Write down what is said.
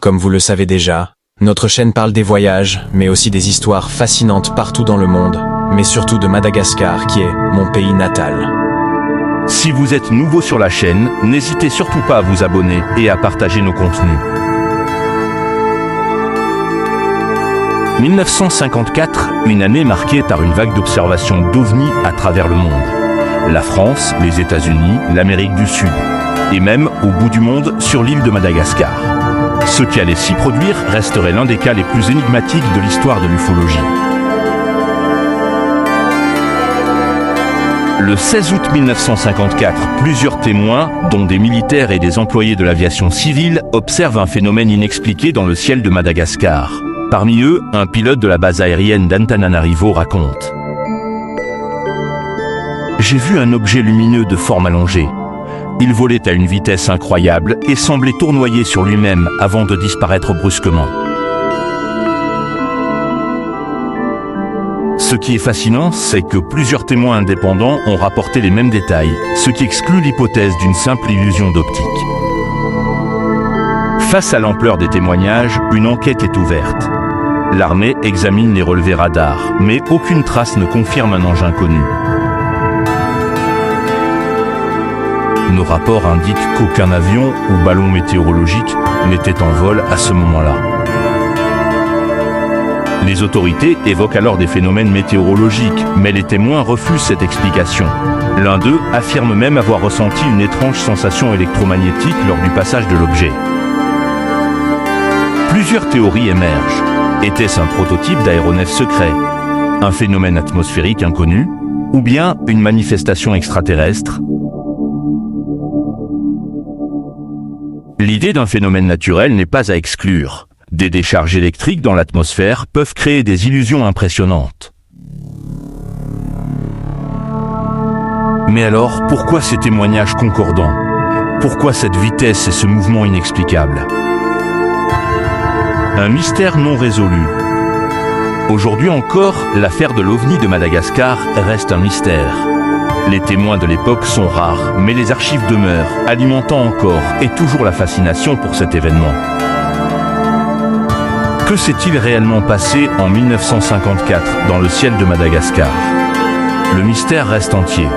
Comme vous le savez déjà, notre chaîne parle des voyages, mais aussi des histoires fascinantes partout dans le monde, mais surtout de Madagascar qui est mon pays natal. Si vous êtes nouveau sur la chaîne, n'hésitez surtout pas à vous abonner et à partager nos contenus. 1954, une année marquée par une vague d'observations d'OVNI à travers le monde. La France, les États-Unis, l'Amérique du Sud, et même au bout du monde sur l'île de Madagascar. Ce qui allait s'y produire resterait l'un des cas les plus énigmatiques de l'histoire de l'ufologie. Le 16 août 1954, plusieurs témoins, dont des militaires et des employés de l'aviation civile, observent un phénomène inexpliqué dans le ciel de Madagascar. Parmi eux, un pilote de la base aérienne d'Antananarivo raconte: « J'ai vu un objet lumineux de forme allongée. Il volait à une vitesse incroyable et semblait tournoyer sur lui-même avant de disparaître brusquement. » Ce qui est fascinant, c'est que plusieurs témoins indépendants ont rapporté les mêmes détails, ce qui exclut l'hypothèse d'une simple illusion d'optique. Face à l'ampleur des témoignages, une enquête est ouverte. L'armée examine les relevés radars, mais aucune trace ne confirme un engin connu. Nos rapports indiquent qu'aucun avion ou ballon météorologique n'était en vol à ce moment-là. Les autorités évoquent alors des phénomènes météorologiques, mais les témoins refusent cette explication. L'un d'eux affirme même avoir ressenti une étrange sensation électromagnétique lors du passage de l'objet. Plusieurs théories émergent. Était-ce un prototype d'aéronef secret, un phénomène atmosphérique inconnu, ou bien une manifestation extraterrestre? L'idée d'un phénomène naturel n'est pas à exclure. Des décharges électriques dans l'atmosphère peuvent créer des illusions impressionnantes. Mais alors, pourquoi ces témoignages concordants? Pourquoi cette vitesse et ce mouvement inexplicable? Un mystère non résolu. Aujourd'hui encore, l'affaire de l'OVNI de Madagascar reste un mystère. Les témoins de l'époque sont rares, mais les archives demeurent, alimentant encore et toujours la fascination pour cet événement. Que s'est-il réellement passé en 1954 dans le ciel de Madagascar? Le mystère reste entier.